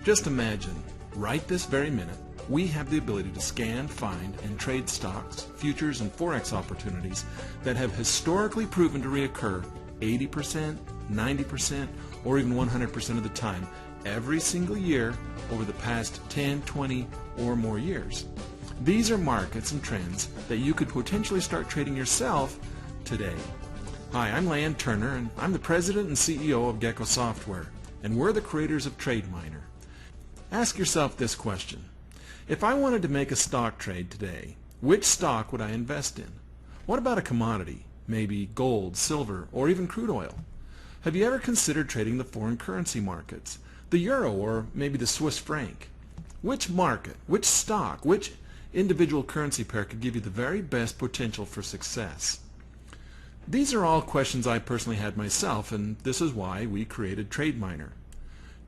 Just imagine, right this very minute, we have the ability to scan, find, and trade stocks, futures, and forex opportunities that have historically proven to reoccur 80%, 90%, or even 100% of the time every single year over the past 10, 20, or more years. These are markets and trends that you could potentially start trading yourself today. Hi, I'm Lan Turner, and I'm the President and CEO of Gecko Software, and we're the creators of Trademiner. Ask yourself this question. If I wanted to make a stock trade today, which stock would I invest in? What about a commodity, maybe gold, silver, or even crude oil? Have you ever considered trading the foreign currency markets, the euro or maybe the Swiss franc? Which market, which stock, which individual currency pair could give you the very best potential for success? These are all questions I personally had myself, and this is why we created Trademiner.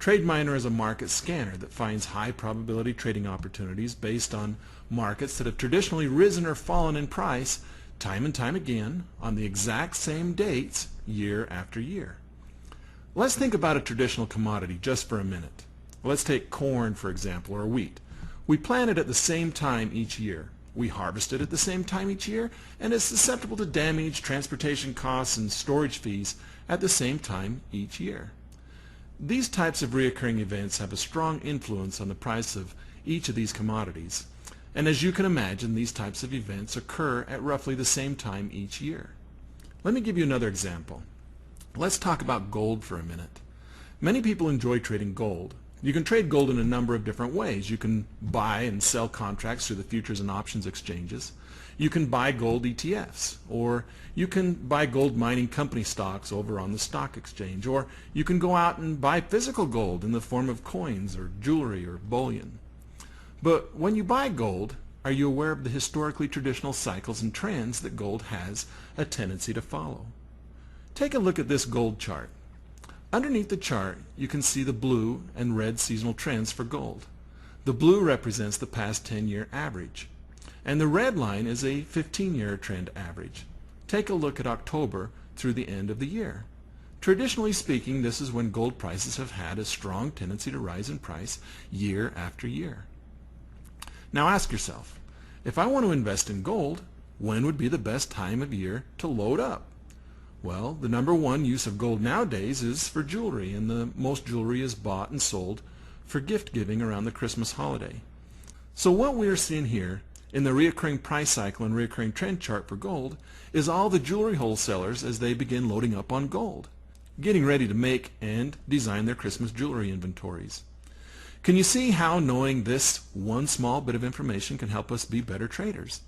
Trademiner is a market scanner that finds high probability trading opportunities based on markets that have traditionally risen or fallen in price time and time again on the exact same dates year after year. Let's think about a traditional commodity just for a minute. Let's take corn, for example, or wheat. We plant it at the same time each year. We harvest it at the same time each year, and it's susceptible to damage, transportation costs, and storage fees at the same time each year. These types of recurring events have a strong influence on the price of each of these commodities, and as you can imagine, these types of events occur at roughly the same time each year. Let me give you another example. Let's talk about gold for a minute. Many people enjoy trading gold. You can trade gold in a number of different ways. You can buy and sell contracts through the futures and options exchanges. You can buy gold ETFs, or you can buy gold mining company stocks over on the stock exchange, or you can go out and buy physical gold in the form of coins or jewelry or bullion. But when you buy gold, are you aware of the historically traditional cycles and trends that gold has a tendency to follow? Take a look at this gold chart. Underneath the chart, you can see the blue and red seasonal trends for gold. The blue represents the past 10-year average, and the red line is a 15-year trend average. Take a look at October through the end of the year. Traditionally speaking, this is when gold prices have had a strong tendency to rise in price year after year. Now ask yourself, if I want to invest in gold, when would be the best time of year to load up? Well, the number one use of gold nowadays is for jewelry, and the most jewelry is bought and sold for gift giving around the Christmas holiday. So what we are seeing here in the reoccurring price cycle and reoccurring trend chart for gold is all the jewelry wholesalers as they begin loading up on gold, getting ready to make and design their Christmas jewelry inventories. Can you see how knowing this one small bit of information can help us be better traders?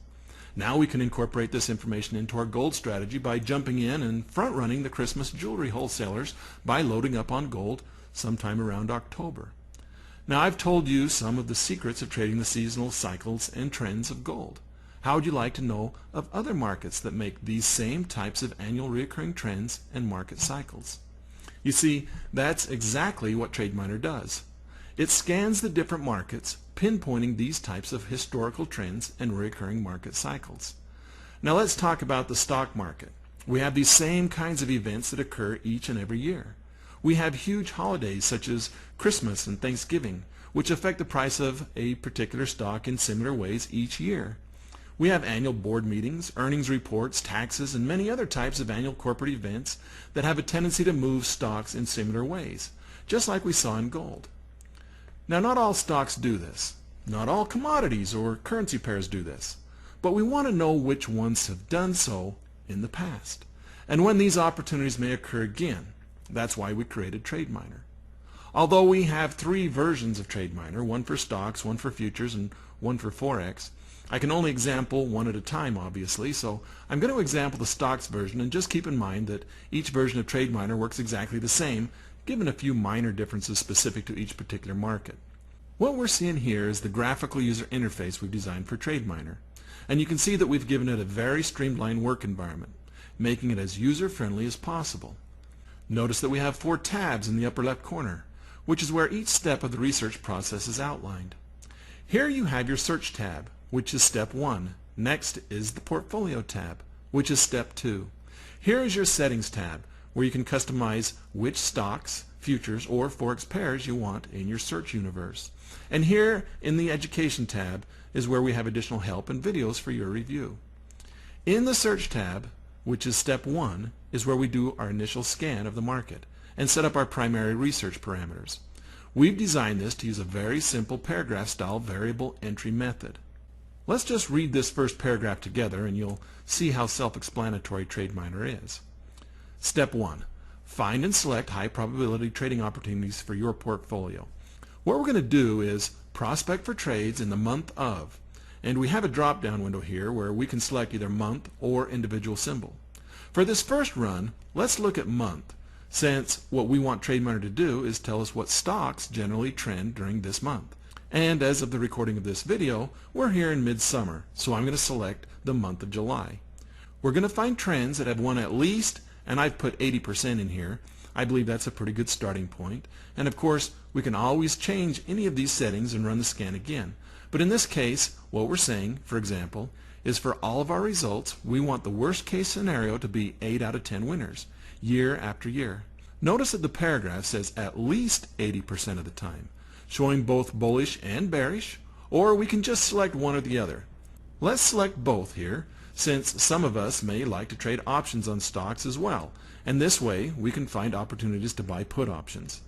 Now we can incorporate this information into our gold strategy by jumping in and front-running the Christmas jewelry wholesalers by loading up on gold sometime around October. Now I've told you some of the secrets of trading the seasonal cycles and trends of gold. How would you like to know of other markets that make these same types of annual recurring trends and market cycles? You see, that's exactly what Trademiner does. It scans the different markets, pinpointing these types of historical trends and recurring market cycles. Now let's talk about the stock market. We have these same kinds of events that occur each and every year. We have huge holidays such as Christmas and Thanksgiving, which affect the price of a particular stock in similar ways each year. We have annual board meetings, earnings reports, taxes, and many other types of annual corporate events that have a tendency to move stocks in similar ways, just like we saw in gold. Now, not all stocks do this. Not all commodities or currency pairs do this. But we want to know which ones have done so in the past, and when these opportunities may occur again. That's why we created Trademiner. Although we have 3 versions of Trademiner, one for stocks, one for futures, and one for Forex, I can only example one at a time, obviously, so I'm going to example the stocks version, and just keep in mind that each version of Trademiner works exactly the same, given a few minor differences specific to each particular market. What we're seeing here is the graphical user interface we've designed for Trademiner, and you can see that we've given it a very streamlined work environment, making it as user-friendly as possible. Notice that we have 4 tabs in the upper left corner, which is where each step of the research process is outlined. Here you have your Search tab, which is step 1. Next is the Portfolio tab, which is step 2. Here is your Settings tab, where you can customize which stocks, futures, or forex pairs you want in your search universe. And here in the Education tab is where we have additional help and videos for your review. In the Search tab, which is step 1, is where we do our initial scan of the market and set up our primary research parameters. We've designed this to use a very simple paragraph style variable entry method. Let's just read this first paragraph together and you'll see how self-explanatory Trademiner is. Step 1. Find and select high probability trading opportunities for your portfolio. What we're going to do is prospect for trades in the month of, and we have a drop down window here where we can select either month or individual symbol. For this first run, let's look at month, since what we want Trademiner to do is tell us what stocks generally trend during this month. And as of the recording of this video, we're here in midsummer, so I'm going to select the month of July. We're going to find trends that have won at least, and I've put 80% in here. I believe that's a pretty good starting point. And of course, we can always change any of these settings and run the scan again. But in this case, what we're saying, for example, is for all of our results, we want the worst case scenario to be 8 out of 10 winners, year after year. Notice that the paragraph says at least 80% of the time, showing both bullish and bearish, or we can just select one or the other. Let's select both here, since some of us may like to trade options on stocks as well, and this way we can find opportunities to buy put options.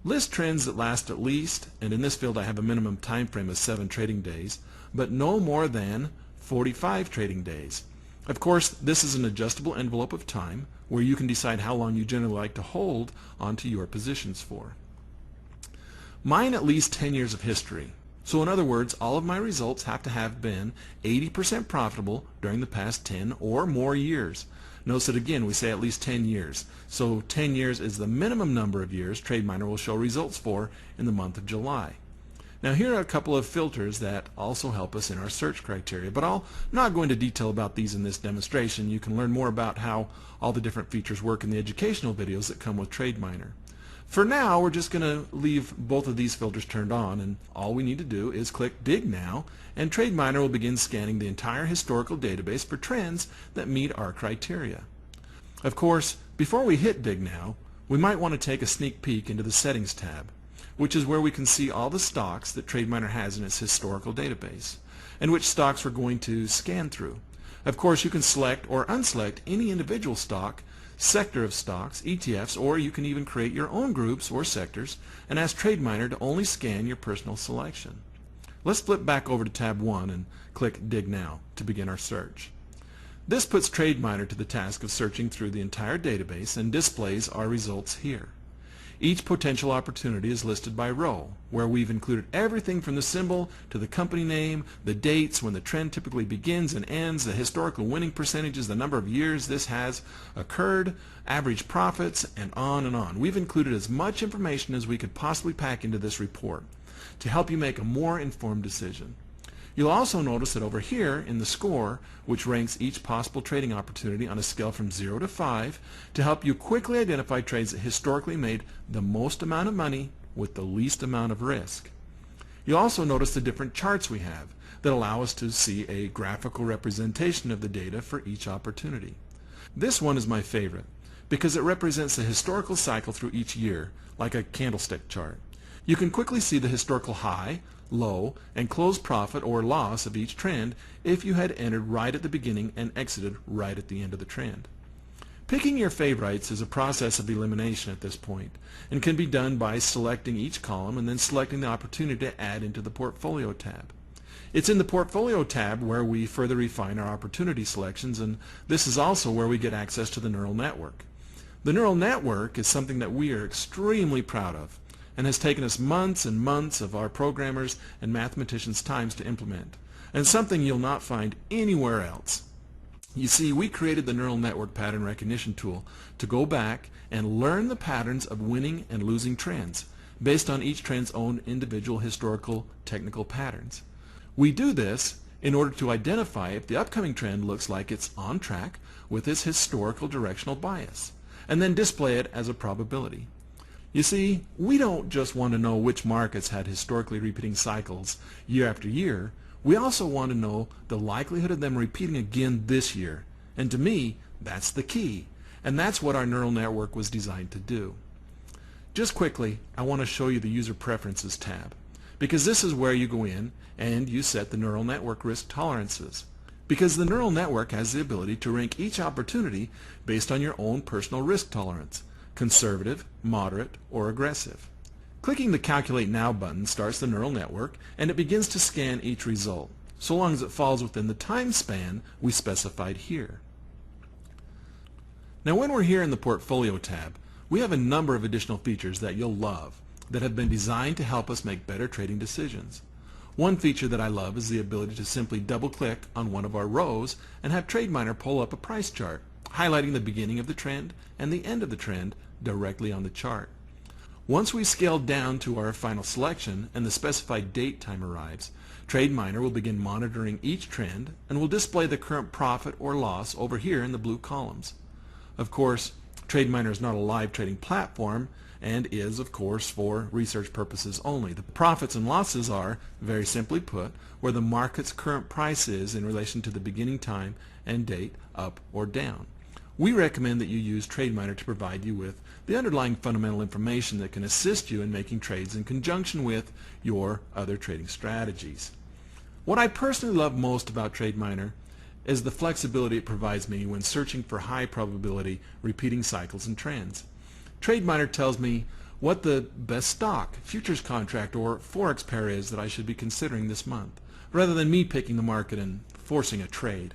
List trends that last at least, and in this field I have a minimum time frame of 7 trading days, but no more than 45 trading days. Of course, this is an adjustable envelope of time where you can decide how long you generally like to hold onto your positions for. Mine at least 10 years of history. So in other words, all of my results have to have been 80% profitable during the past 10 or more years. Notice that again we say at least 10 years. So 10 years is the minimum number of years Trademiner will show results for in the month of July. Now here are a couple of filters that also help us in our search criteria, but I'll not go into detail about these in this demonstration. You can learn more about how all the different features work in the educational videos that come with Trademiner. For now, we're just going to leave both of these filters turned on, and all we need to do is click Dig Now, and Trademiner will begin scanning the entire historical database for trends that meet our criteria. Of course, before we hit Dig Now, we might want to take a sneak peek into the Settings tab, which is where we can see all the stocks that Trademiner has in its historical database, and which stocks we're going to scan through. Of course, you can select or unselect any individual stock, sector of stocks, ETFs, or you can even create your own groups or sectors and ask Trademiner to only scan your personal selection. Let's flip back over to tab 1 and click Dig Now to begin our search. This puts Trademiner to the task of searching through the entire database and displays our results here. Each potential opportunity is listed by row, where we've included everything from the symbol to the company name, the dates when the trend typically begins and ends, the historical winning percentages, the number of years this has occurred, average profits, and on and on. We've included as much information as we could possibly pack into this report to help you make a more informed decision. You'll also notice that over here in the score, which ranks each possible trading opportunity on a scale from 0 to 5, to help you quickly identify trades that historically made the most amount of money with the least amount of risk. You'll also notice the different charts we have that allow us to see a graphical representation of the data for each opportunity. This one is my favorite because it represents the historical cycle through each year, like a candlestick chart. You can quickly see the historical high, low, and close profit or loss of each trend if you had entered right at the beginning and exited right at the end of the trend. Picking your favorites is a process of elimination at this point and can be done by selecting each column and then selecting the opportunity to add into the Portfolio tab. It's in the Portfolio tab where we further refine our opportunity selections, and this is also where we get access to the neural network. The neural network is something that we are extremely proud of and has taken us months and months of our programmers and mathematicians' times to implement, and something you'll not find anywhere else. You see, we created the neural network pattern recognition tool to go back and learn the patterns of winning and losing trends based on each trend's own individual historical technical patterns. We do this in order to identify if the upcoming trend looks like it's on track with its historical directional bias, and then display it as a probability. You see, we don't just want to know which markets had historically repeating cycles year after year. We also want to know the likelihood of them repeating again this year. And to me, that's the key. And that's what our neural network was designed to do. Just quickly, I want to show you the User Preferences tab, because this is where you go in and you set the neural network risk tolerances. Because the neural network has the ability to rank each opportunity based on your own personal risk tolerance, conservative, moderate, or aggressive. Clicking the Calculate Now button starts the neural network and it begins to scan each result, so long as it falls within the time span we specified here. Now when we're here in the Portfolio tab, we have a number of additional features that you'll love that have been designed to help us make better trading decisions. One feature that I love is the ability to simply double-click on one of our rows and have Trademiner pull up a price chart, highlighting the beginning of the trend and the end of the trend directly on the chart. Once we scale down to our final selection and the specified date time arrives, Trademiner will begin monitoring each trend and will display the current profit or loss over here in the blue columns. Of course, Trademiner is not a live trading platform and is, of course, for research purposes only. The profits and losses are, very simply put, where the market's current price is in relation to the beginning time and date, up or down. We recommend that you use Trademiner to provide you with the underlying fundamental information that can assist you in making trades in conjunction with your other trading strategies. What I personally love most about Trademiner is the flexibility it provides me when searching for high probability repeating cycles and trends. Trademiner tells me what the best stock, futures contract, or forex pair is that I should be considering this month, rather than me picking the market and forcing a trade.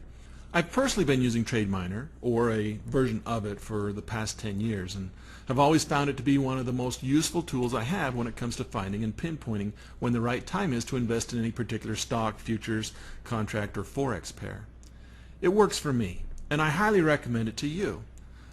I've personally been using Trademiner, or a version of it, for the past 10 years and have always found it to be one of the most useful tools I have when it comes to finding and pinpointing when the right time is to invest in any particular stock, futures, contract, or forex pair. It works for me, and I highly recommend it to you.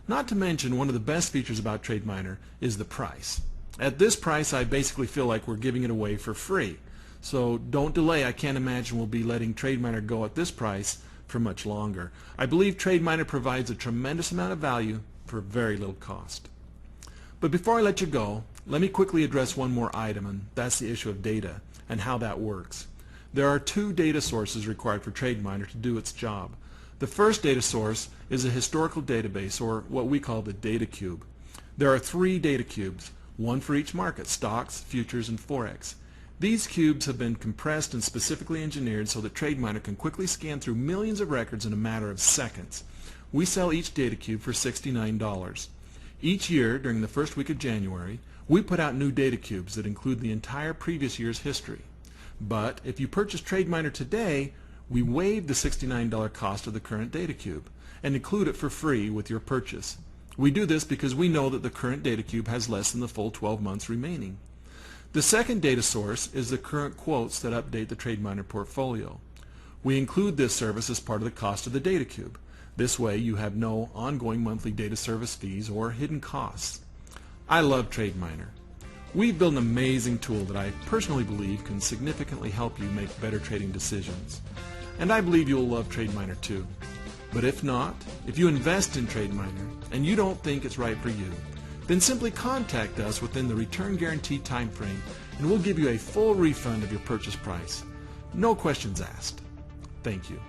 Not to mention, one of the best features about Trademiner is the price. At this price, I basically feel like we're giving it away for free. So don't delay. I can't imagine we'll be letting Trademiner go at this price for much longer. I believe Trademiner provides a tremendous amount of value for very little cost. But before I let you go, let me quickly address one more item, and that's the issue of data and how that works. There are two data sources required for Trademiner to do its job. The first data source is a historical database, or what we call the data cube. There are 3 data cubes, one for each market: stocks, futures, and forex. These cubes have been compressed and specifically engineered so that Trademiner can quickly scan through millions of records in a matter of seconds. We sell each data cube for $69. Each year, during the first week of January, we put out new data cubes that include the entire previous year's history. But if you purchase Trademiner today, we waive the $69 cost of the current data cube and include it for free with your purchase. We do this because we know that the current data cube has less than the full 12 months remaining. The second data source is the current quotes that update the Trademiner portfolio. We include this service as part of the cost of the data cube. This way you have no ongoing monthly data service fees or hidden costs. I love Trademiner. We've built an amazing tool that I personally believe can significantly help you make better trading decisions. And I believe you'll love Trademiner too. But if not, if you invest in Trademiner and you don't think it's right for you, then simply contact us within the return guarantee time frame and we'll give you a full refund of your purchase price. No questions asked. Thank you.